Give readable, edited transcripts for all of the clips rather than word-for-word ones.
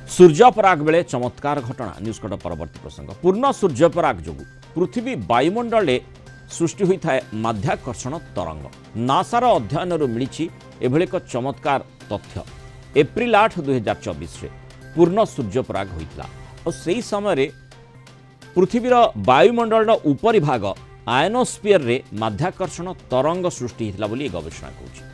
सूर्यपराग बेले चमत्कार घटना न्यूज कट परवर्ती प्रसंग पूर्ण सूर्यपराग जो पृथ्वी वायुमंडल सृष्टि होता है माध्याकर्षण तरंग नासार अध्ययन मिली एभली एक चमत्कार तथ्य एप्रिल 8 2024 पूर्ण सूर्यपराग होता और से समय पृथ्वीर वायुमंडल उपरी भाग आयनोस्फीयर रे माध्याकर्षण तरंग सृष्टि होता बोली गवेषणा कहूँ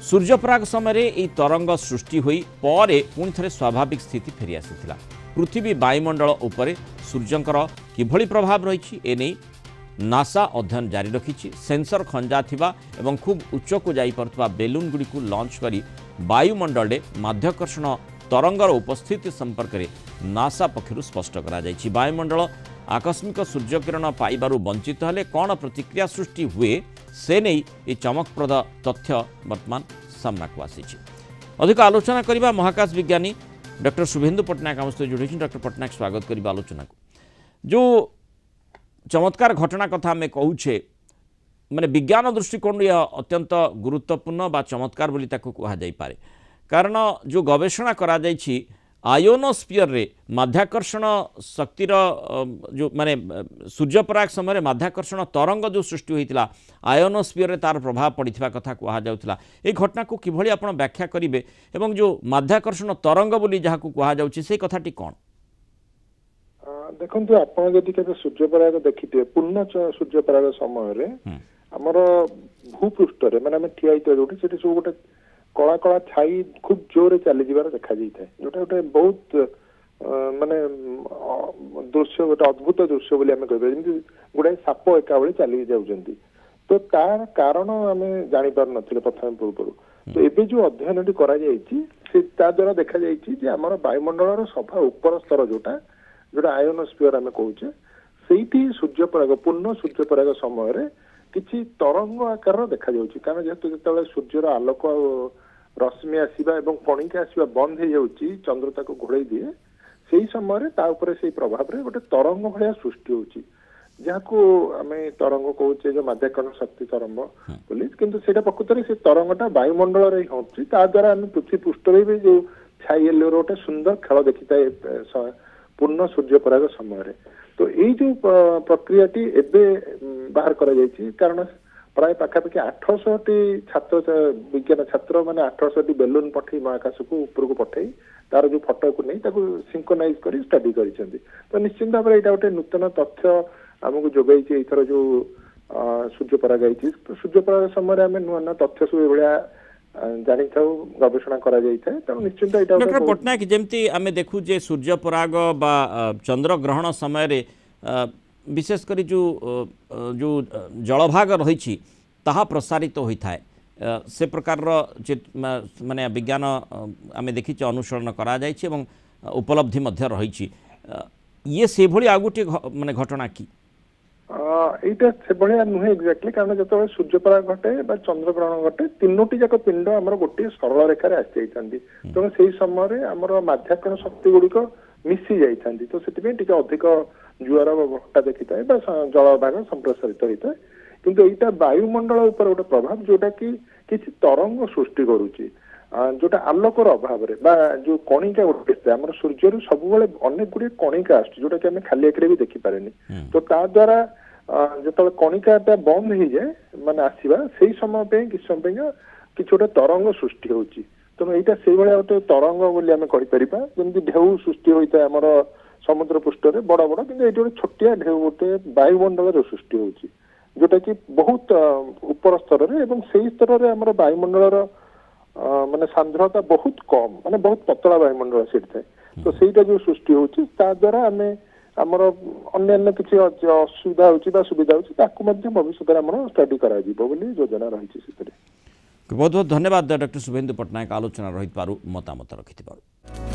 सूर्यपराग समय यह तरंग सृष्टि हुई परे पुणी थे स्वाभाविक स्थिति फेरी आसीथिला पृथ्वी वायुमंडल उपरे सूर्यंकर किभली प्रभाव रही एने नासा अध्ययन जारी रखी सेंसर खंजा थिबा एवं खूब उच्च को जाई परथबा बेलून गुडी को लॉन्च करी वायुमंडल माध्याकर्षण तरंगर उपस्थिति संपर्क में नासा पक्षरु स्पष्ट करा जायछि वायुमंडल आकस्मिक सूर्यकिरण पाइबारु वंचित हेले कौन प्रतिक्रिया सृष्टि हुए से नहीं ये चमकप्रद तथ्य वर्तमान सामना को आसी अधिक आलोचना करबा महाकाश विज्ञानी डॉक्टर शुभेन्दु पट्टनायक आम सहित जोड़ी डॉक्टर पट्टनायक स्वागत करबा आलोचना को जो चमत्कार घटना कथा आम कहूचे माने विज्ञान दृष्टिकोण यह अत्यंत गुरुत्वपूर्ण बा चमत्कार बोली ताको कहा जाई पारे कारण जो गवेषणा करा जायछि आयोनोस्फीयर रे माध्याकर्षण शक्तिर जो माने सूर्यपराग समय माध्याकर्षण तरंग जो सृष्टि होता आयोनोस्फीयर रे तार प्रभाव पड़ता कथा कहा जाउथला ए घटना को किभली आपण व्याख्या करिवे एवं जो माध्याकर्षण तरंग बोली जहां कहा जाउछि से कथाटी कोन देखंतु आपण जदि केबे सूर्यपराग देखिते पूर्ण सूर्यपराग समय रे हमर भूपृष्ठ रे माने हम ठिया हिते जोटी सेठी सब गोटे कला कला छाई खूब जोरे चली जीवार देखा जाए जोटा गोटे बहुत माने दृश्य गोटे अद्भुत दृश्य बोली आम कह गुड़ाए साप एका बेले चली जाऊँगी तो तार कारण आम जानी पार नथिले प्रथम पूर्व तो एबे जो अध्ययन द्वारा देखा जाए आम वायुमंडल सभा उपर स्तर जोटा जोटा आयोनोस्फीयर आम कहूचे से सूर्यपराग पूर्ण सूर्यपराग समय किछि तरंग आकार देखा जाउछि कारण जेहेतु जेतेबेले सूर्यर आलोक रश्मि आसीबा एवं कणिका आसीबा बंद हो जाउछि चंद्रता को घोड़ाई दिए सेही समय ता ऊपर से प्रभाव रे गोटे तरंग भलिया सृष्टि होउछि जाको आमे तरंग कहूचे जो माध्याकर्षण शक्ति तरंग बोली किंतु सेटा प्रकृत से तरंगटा वायुमंडल रे होउछि ता द्वारा आमे पृथ्वी पृष्ठ रे भी जो छाई एलो गोटे सुंदर खेल देखिताए पूर्ण सूर्यपराग समय रे तो यही जो प्रक्रियाटी एबे बाहर करा जायछि कारण प्राय पाखापाखि 800 छात्र विज्ञान छात्र माने 800 बेलून पठे महाकाश को ऊपर को पठे तार जो फोटो को नहीं ताको सिंक्रोनाइज करी स्टडी करिसेंती तो निश्चित भाव एटा गोटे नूतन तथ्य हमको जोगाई एथर जो सूर्यपराग आइछि सूर्यपराग समय आम नुआ नुआ तथ्य सब एभलिया जानी था गवेषणा करा जाइए तो निश्चित डॉक्टर पट्टनायक जमती आम देखु जे सूर्यपराग बा चंद्र ग्रहण समय विशेषकर जो जो जलभाग रही ताहा प्रसारित होता है से प्रकार माने विज्ञान आम देखी अनुसरण करा जाइए एवं उपलब्धि मध्य रही ये से भली आ गोटे माने घटना की एटा से बढ़िया नुहे एक्जाक्टली कारण जो सूर्यपराग घटे चंद्रग्रहण घटे तीनोटी जाक पिंड आमर गोटे सरल रेखार आसी जाती तेणु से समय आमर माध्याकर्षण शक्ति गुड़िक मिसी जाती तो से अधिक जुआर भट्टा देखी था जलभाग संप्रसारित होता है किंतु यहाँ वायुमंडल उपर गोटे प्रभाव जोटा कि किसी तरंग सृष्टि करुच्ची जोटा आलोकर अभाव जो कणिका गोटे आम सूर्य सब अनेक गुड़े कणिका आस जोटा कि आम खाली आखिरे भी देखिपारे तो ता द्वारा जो कणिकाटा बंद हो जाए माने आसवा से समय किसी समय किसी गोटे तरंग सृष्टि होती तेणु यहाँ से गोटे तरंग बोली आम कहीपर जमी ढेउ सृष्टि होता है आमर समुद्र पृष्ठ में बड़ बड़ कि ये गोटे छोटिया ढेउ गोटे वायुमंडल सृष्टि होती जोटा कि बहुत उपर स्तर से स्तर में आम वायुमंडल माने सांद्रता बहुत कम माने बहुत पतला वायुमंडल सेठ थाए तो सेटा जो सृष्टि होची ता द्वारा आमे हमर अन्य किसी असुविधा होची सुविधा होची भविष्य में स्टडी करा योजना रही बहुत बहुत धन्यवाद डॉक्टर शुभेन्दु पट्टनायक आलोचना रही मतामत रखि।